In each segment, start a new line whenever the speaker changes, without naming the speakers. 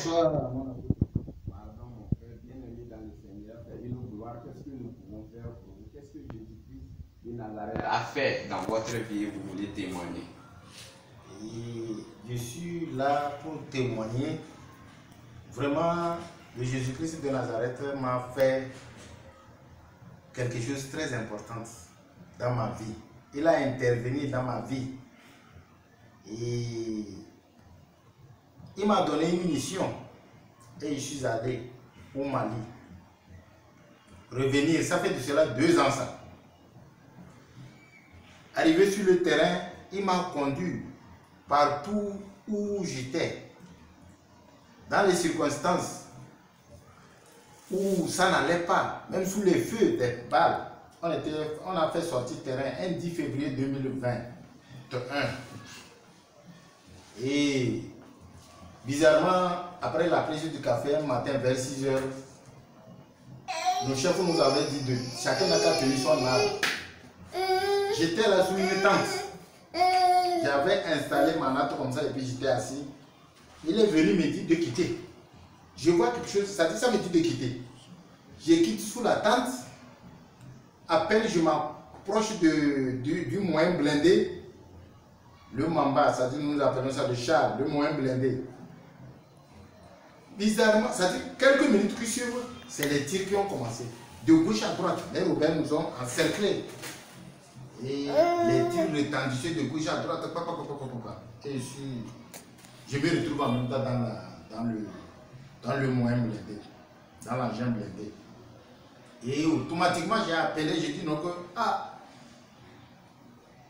Bonsoir, mon ami.
Pardon, mon frère, bien-aimé dans le Seigneur, et nous vouloir, qu'est-ce que nous pouvons faire pour vous? Qu'est-ce que Jésus-Christ de Nazareth a fait dans votre vie et vous voulez témoigner?
Et je suis là pour témoigner. Vraiment, le Jésus-Christ de Nazareth m'a fait quelque chose de très important dans ma vie. Il a intervenu dans ma vie. Et il m'a donné une mission. Et je suis allé au Mali. Revenir, ça fait de cela 2 ans ça. Arrivé sur le terrain, il m'a conduit partout où j'étais. Dans les circonstances où ça n'allait pas, même sous les feux des balles, on a fait sortir terrain un 10 février 2021. Et bizarrement, après la prise du café, un matin vers 6 heures, nos chefs nous avaient dit de chacun n'a qu'à tenir son arme. J'étais là sous une tente. J'avais installé ma natte comme ça et puis j'étais assis. Il est venu me dire de quitter. Je vois quelque chose, ça me dit de quitter. Je quitte sous la tente. À peine je m'approche du moyen blindé. Le Mamba, ça dit, nous appelons ça le char, le moyen blindé. Bizarrement, ça dit quelques minutes qui suivent, c'est les tirs qui ont commencé. De gauche à droite, les rebelles nous ont encerclés. Et les tirs retendissaient de gauche à droite. Et je me retrouve en même temps dans le moyen blindé, dans l'engin blindé. Et automatiquement, j'ai appelé, j'ai dit non que,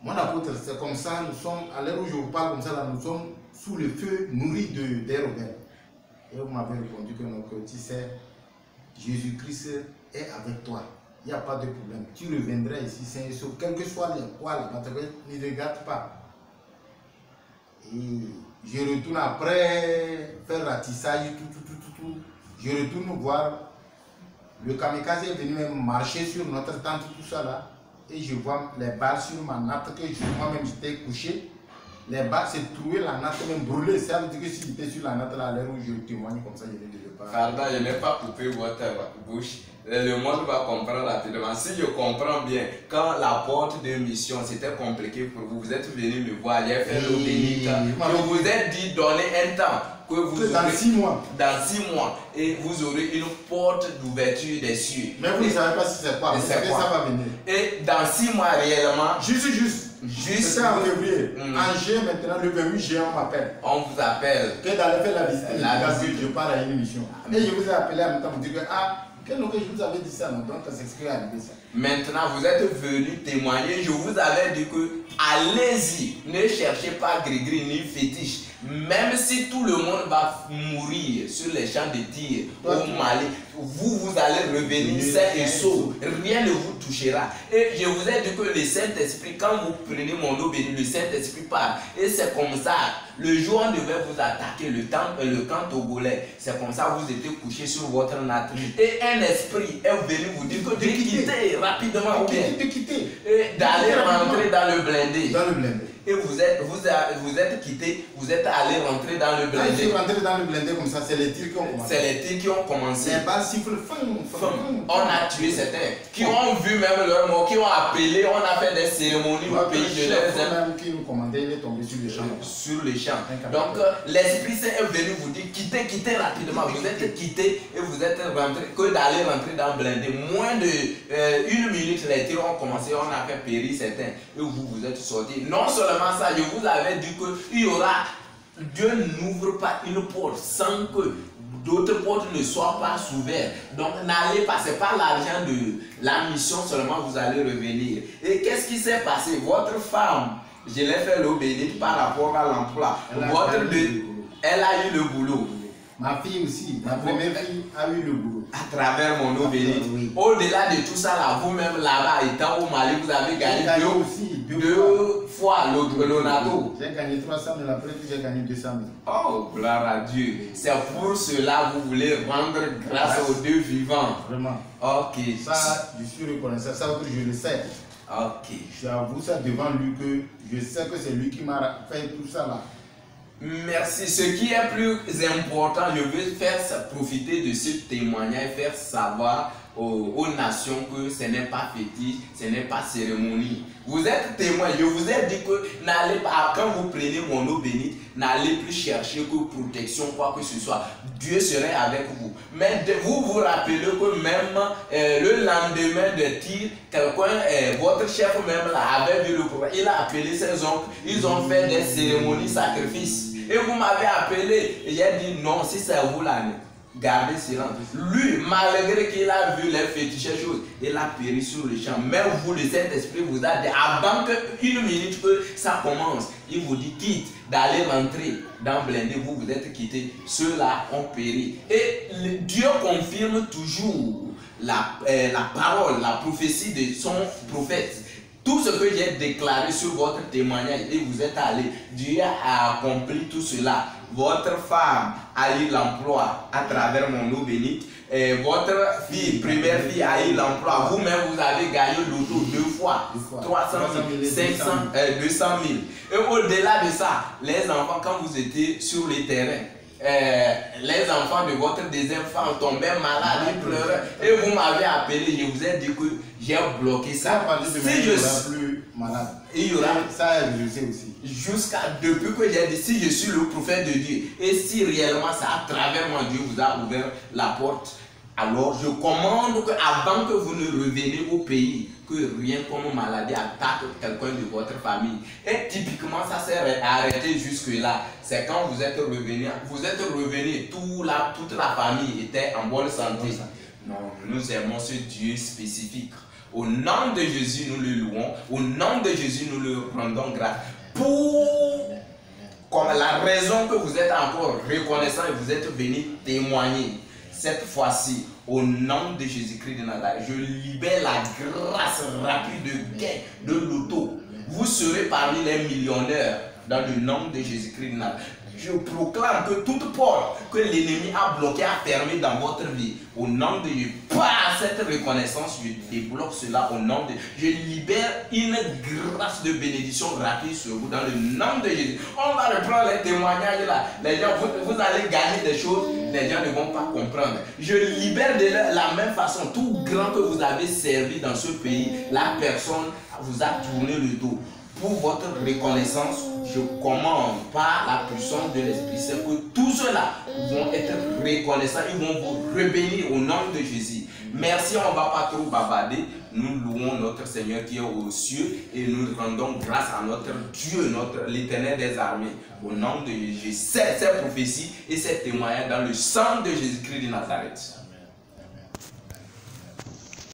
mon apôtre, c'est comme ça, nous sommes, à l'heure où je vous parle comme ça, là, nous sommes sous le feu nourri des rebelles. Et vous m'avez répondu que non, que tu sais, Jésus-Christ est avec toi. Il n'y a pas de problème. Tu reviendras ici sain et sauf, quel que soit les poils, ne regarde pas. Et je retourne après faire ratissage, tout. Je retourne voir. Le kamikaze est venu même marcher sur notre tente, tout ça là. Et je vois les balles sur ma natte, que moi-même j'étais couché. Les balles s'est trouvé, la natte même brûlée. Ça veut dire que si j'étais sur la natte là, à l'heure où je témoigne comme ça, je ne devais pas.
Pardon, je n'ai pas coupé votre bouche. Le monde va comprendre rapidement. Si je comprends bien, quand la porte de mission c'était compliqué pour vous, vous êtes venu me voir, j'ai fait l'eau bénite. Je vous ai dit donner un temps. Que vous
dans
aurez,
6 mois.
Dans 6 mois. Et vous aurez une porte d'ouverture des cieux.
Mais vous ne savez pas si c'est quoi. Vous savez que ça va venir.
Et dans 6 mois réellement.
Juste. C'est en février. En juin maintenant, le 28 juin, on m'appelle.
On vous appelle.
Que d'aller faire la visite. Je pars à une émission. Et je vous ai appelé en même temps pour dire que quel nom que je vous avais dit ça, non? Donc c'est ce qui est arrivé ça.
Maintenant, vous êtes venu témoigner. Je vous avais dit que allez-y, ne cherchez pas gris-gris ni fétiche. Même si tout le monde va mourir sur les champs de tir au Mali, vous allez revenir sain et sauf. Rien ne vous touchera. Et je vous ai dit que le Saint-Esprit, quand vous prenez mon eau bénie, le Saint-Esprit part. Et c'est comme ça. Le jour où on devait vous attaquer, le camp togolais, c'est comme ça vous étiez couché sur votre natte. Et un esprit est venu vous dire que de quitter rapidement.
De quitter.
Et d'aller rentrer dans le blindé.
Dans le blindé.
Et vous êtes quitté, vous êtes allé rentrer dans le blindé.
Quand je suis rentré dans le blindé comme ça, c'est les tirs qui ont commencé.
C'est les tirs qui ont commencé.
Les balles sifflent.
On a tué certains qui ont vu même leur mort, qui ont appelé, on a fait des cérémonies au pays de
l'air. Qui nous commandait, il est tombé sur les champs.
Sur les champs. Donc l'Esprit Saint est venu vous dire quittez rapidement. Vous êtes quitté et vous êtes rentré, que d'aller rentrer dans le blindé. Moins de 1 minute, les tirs ont commencé, on a fait périr certains. Et vous êtes sortis. Non seulement ça, je vous avais dit qu'il y aura, Dieu n'ouvre pas une porte sans que d'autres portes ne soient pas ouvertes. Donc n'allez pas, c'est pas l'argent de la mission seulement, vous allez revenir. Et qu'est-ce qui s'est passé? Votre femme, je l'ai fait l'eau bénite par rapport à l'emploi. Elle a eu le boulot.
Ma fille aussi, ma première fille a eu le boulot.
À travers mon eau bénite. Oui. Au-delà de tout ça, là, vous-même là-bas, étant au Mali, vous avez gagné deux fois le NATO.
J'ai gagné 300 000, après j'ai gagné 200 000.
Oh, gloire à Dieu. C'est pour cela que vous voulez rendre grâce aux Dieu vivants.
Vraiment.
Ok.
Ça, je suis reconnaissant. Ça, je le sais.
Ok.
J'avoue ça devant lui que je sais que c'est lui qui m'a fait tout ça là.
Merci. Ce qui est plus important, je veux faire profiter de ce témoignage, faire savoir aux nations que ce n'est pas fétiche, ce n'est pas cérémonie. Vous êtes témoin. Je vous ai dit que n'allez pas, quand vous prenez mon eau bénite, n'allez plus chercher que protection, quoi que ce soit. Dieu serait avec vous. Mais vous vous rappelez que même le lendemain de tir, quelqu'un, votre chef même là, avait vu le problème. Il a appelé ses oncles, ils ont fait des cérémonies, sacrifices. Et vous m'avez appelé, et j'ai dit non, si c'est vous là, gardez silence. Lui, malgré qu'il a vu les fétiches choses, il a péri sur le champ. Mais vous, le Saint-Esprit vous a dit, avant qu'une minute que ça commence, il vous dit quitte, d'aller rentrer dans blindé, vous êtes quittés. Ceux-là ont péri. Et Dieu confirme toujours la parole, la prophétie de son prophète. Tout ce que j'ai déclaré sur votre témoignage et vous êtes allé, Dieu a accompli tout cela. Votre femme a eu l'emploi à travers mon eau bénite. Et votre fille, première fille, a eu l'emploi. Vous-même, vous avez gagné l'auto 2 fois. 300 000, 500, 200 000. Et au-delà de ça, les enfants, quand vous étiez sur les terrains, les enfants de votre deuxième femme tombaient malades, ils pleuraient. Et vous m'avez appelé, je vous ai dit que j'ai bloqué ça.
Si je suis plus malade,
il y aura
ça, je sais aussi.
Jusqu'à depuis que j'ai dit, si je suis le prophète de Dieu, et si réellement ça, à travers moi, Dieu vous a ouvert la porte, alors je commande qu'avant que vous ne reveniez au pays, que rien comme maladie attaque quelqu'un de votre famille. Et typiquement, ça s'est arrêté jusque-là. C'est quand vous êtes revenu, toute la famille était en bonne santé. Non, nous aimons ce Dieu spécifique. Au nom de Jésus, nous le louons. Au nom de Jésus, nous le rendons grâce. Comme la raison que vous êtes encore reconnaissant et vous êtes venu témoigner. Cette fois-ci, au nom de Jésus-Christ de Nazareth, je libère la grâce rapide de gain de l'auto. Vous serez parmi les millionnaires dans le nom de Jésus-Christ de Nazareth. Je proclame que toute porte que l'ennemi a bloquée, a fermée dans votre vie, au nom de Dieu, par cette reconnaissance, je débloque cela au nom de Dieu. Je libère une grâce de bénédiction rapide sur vous dans le nom de Jésus. On va reprendre les témoignages là. Les gens, vous allez gagner des choses, les gens ne vont pas comprendre. Je libère de la même façon tout grand que vous avez servi dans ce pays, la personne vous a tourné le dos. Pour votre reconnaissance, je commande par la puissance de l'Esprit Saint que tous ceux-là vont être reconnaissants, ils vont vous rebénir au nom de Jésus. Merci, on ne va pas trop bavarder. Nous louons notre Seigneur qui est aux cieux et nous rendons grâce à notre Dieu, l'Éternel des armées. Au nom de Jésus, ces prophéties et ces témoignages dans le sang de Jésus-Christ de Nazareth.